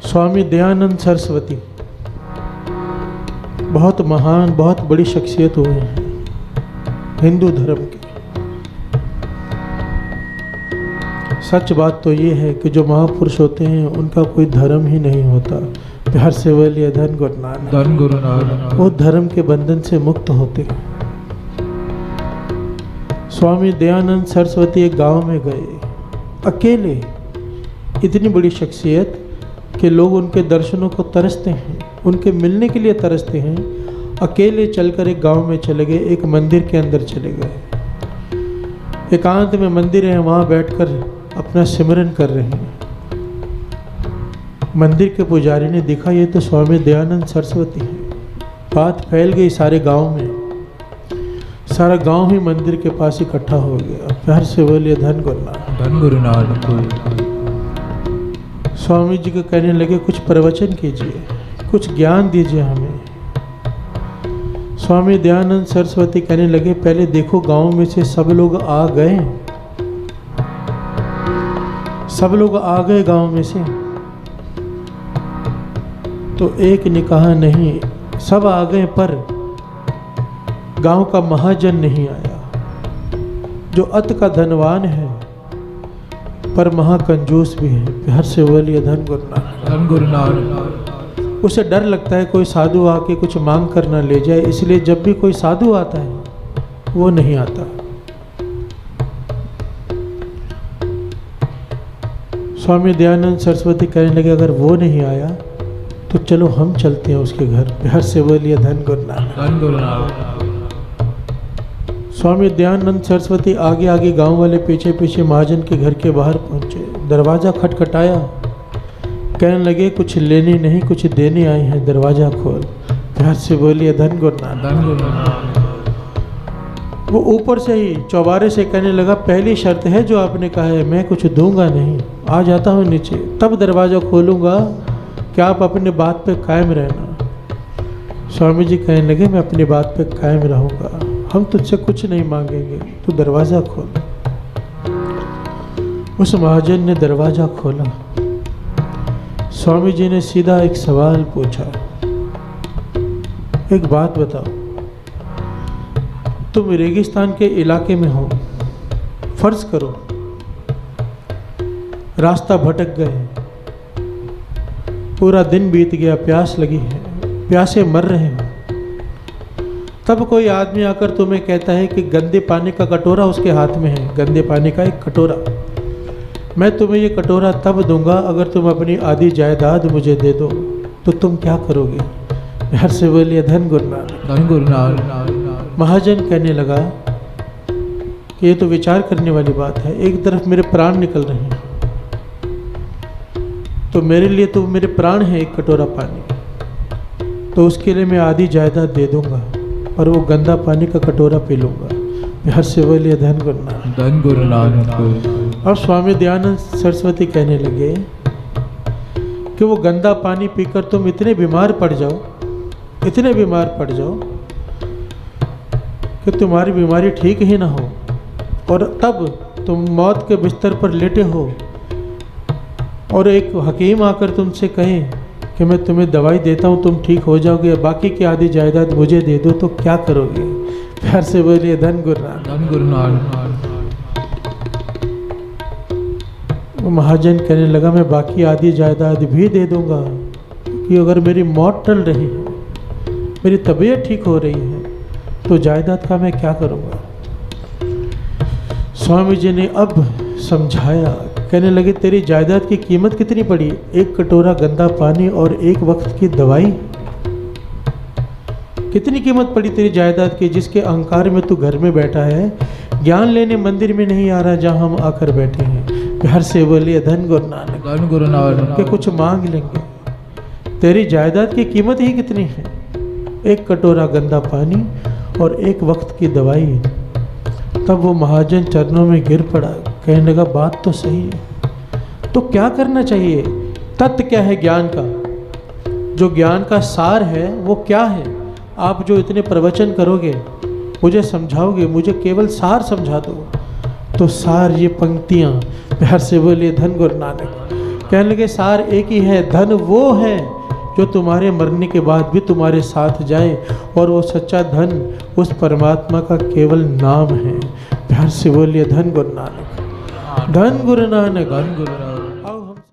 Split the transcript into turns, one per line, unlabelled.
स्वामी दयानंद सरस्वती बहुत महान, बहुत बड़ी शख्सियत हुए हैं हिंदू धर्म के। सच बात तो ये है कि जो महापुरुष होते हैं उनका कोई धर्म ही नहीं होता। प्यार से बोलिए धन गुरु नानक, धन गुरु नानक। वो धर्म के बंधन से मुक्त होते हैं। स्वामी दयानंद सरस्वती एक गांव में गए अकेले, इतनी बड़ी शख्सियत कि लोग उनके दर्शनों को तरसते हैं, उनके मिलने के लिए तरसते हैं। अकेले चलकर एक गांव में चले गए, एक मंदिर के अंदर चले गए। एकांत में मंदिर है, वहाँ बैठकर अपना सिमरन कर रहे हैं। मंदिर के पुजारी ने देखा ये तो स्वामी दयानंद सरस्वती हैं। बात फैल गई सारे गांव में, सारा गांव ही मंदिर के पास इकट्ठा हो गया। प्यार से बोलिए धन गुरु नानक, धन गुरु नानक। स्वामी जी को कहने लगे कुछ प्रवचन कीजिए, कुछ ज्ञान दीजिए हमें। स्वामी दयानंद सरस्वती कहने लगे पहले देखो गांव में से सब लोग आ गए, सब लोग आ गए गांव में से। तो एक ने कहा नहीं, सब आ गए पर गांव का महाजन नहीं आया, जो अत का धनवान है पर महाकंजूस भी है। प्यार से बोलिए धन गुरु नानक, धन गुरु नानक। उसे डर लगता है कोई साधु आके कुछ मांग कर ना ले जाए, इसलिए जब भी कोई साधु आता है वो नहीं आता। स्वामी दयानंद सरस्वती कहने लगे अगर वो नहीं आया तो चलो हम चलते हैं उसके घर। प्यार से बोलिए धन गुरु नानक, धन गुरु नानक। स्वामी दयानंद सरस्वती आगे आगे, गांव वाले पीछे पीछे महाजन के घर के बाहर पहुंचे। दरवाज़ा खटखटाया, कहने लगे कुछ लेने नहीं कुछ देने आए हैं, दरवाज़ा खोल। प्यार से बोलिए धन गुरु नानक, धन गुरु नानक। वो ऊपर से ही चौबारे से कहने लगा पहली शर्त है जो आपने कहा है, मैं कुछ दूंगा नहीं, आ जाता हूँ नीचे तब दरवाज़ा खोलूँगा कि आप अपनी बात पे कायम रहना। स्वामी जी कहने लगे मैं अपनी बात पे कायम रहूँगा, हम तुझसे कुछ नहीं मांगेंगे, तू दरवाज़ा खोल। उस महाजन ने दरवाज़ा खोला। स्वामी जी ने सीधा एक सवाल पूछा, एक बात बताओ, तुम रेगिस्तान के इलाके में हो, फर्ज करो रास्ता भटक गए, पूरा दिन बीत गया, प्यास लगी है, प्यासे मर रहे हैं, तब कोई आदमी आकर तुम्हें कहता है कि गंदे पानी का कटोरा उसके हाथ में है, गंदे पानी का एक कटोरा, मैं तुम्हें ये कटोरा तब दूंगा अगर तुम अपनी आधी जायदाद मुझे दे दो, तो तुम क्या करोगे? प्यार से बोलिए धन गुरु नानक, धन गुरु नानक। महाजन कहने लगा कि ये तो विचार करने वाली बात है, एक तरफ मेरे प्राण निकल रहे हैं, तो मेरे लिए तो मेरे प्राण है एक कटोरा पानी, तो उसके लिए मैं आधी जायदाद दे दूंगा और वो गंदा पानी का कटोरा पी लूँगा। प्यार से बोलिए धन गुरु नानक, धन गुरु नानक। और स्वामी दयानंद सरस्वती कहने लगे कि वो गंदा पानी पीकर तुम इतने बीमार पड़ जाओ, इतने बीमार पड़ जाओ कि तुम्हारी बीमारी ठीक ही ना हो, और तब तुम मौत के बिस्तर पर लेटे हो और एक हकीम आकर तुमसे कहे कि मैं तुम्हें दवाई देता हूँ, तुम ठीक हो जाओगे, बाकी की आधी जायदाद मुझे दे दो, तो क्या करोगे? प्यार से बोलिए धन गुरु नानक, धन गुरु नानक। वो महाजन कहने लगा मैं बाकी आधी जायदाद भी दे दूंगा, कि अगर मेरी मौत टल रही है, मेरी तबीयत ठीक हो रही है, तो जायदाद का मैं क्या करूँगा? स्वामी जी ने अब समझाया, कहने लगे तेरी जायदाद की कीमत कितनी पड़ी? एक कटोरा गंदा पानी और एक वक्त की दवाई। कितनी कीमत पड़ी तेरी जायदाद की, जिसके अहंकार में तू घर में बैठा है, ज्ञान लेने मंदिर में नहीं आ रहा जहां हम आकर बैठे हैं। प्यार से बोलिए धन गुरु नानक, धन गुरु नानक। के कुछ मांग लेंगे, तेरी जायदाद की कीमत ही कितनी है? एक कटोरा गंदा पानी और एक वक्त की दवाई। तब वो महाजन चरणों में गिर पड़ा, कहने लगा बात तो सही है, तो क्या करना चाहिए? तत्व क्या है ज्ञान का? जो ज्ञान का सार है वो क्या है? आप जो इतने प्रवचन करोगे, मुझे समझाओगे, मुझे केवल सार समझा दो, तो सार ये पंक्तियाँ। प्यार से बोलिए धन गुरु नानक। कहने लगे सार एक ही है, धन वो है जो तुम्हारे मरने के बाद भी तुम्हारे साथ जाए, और वो सच्चा धन उस परमात्मा का केवल नाम है। प्यार से बोलिए धन गुरु नानक, धन गुरु नानक, धन गुरु नानक।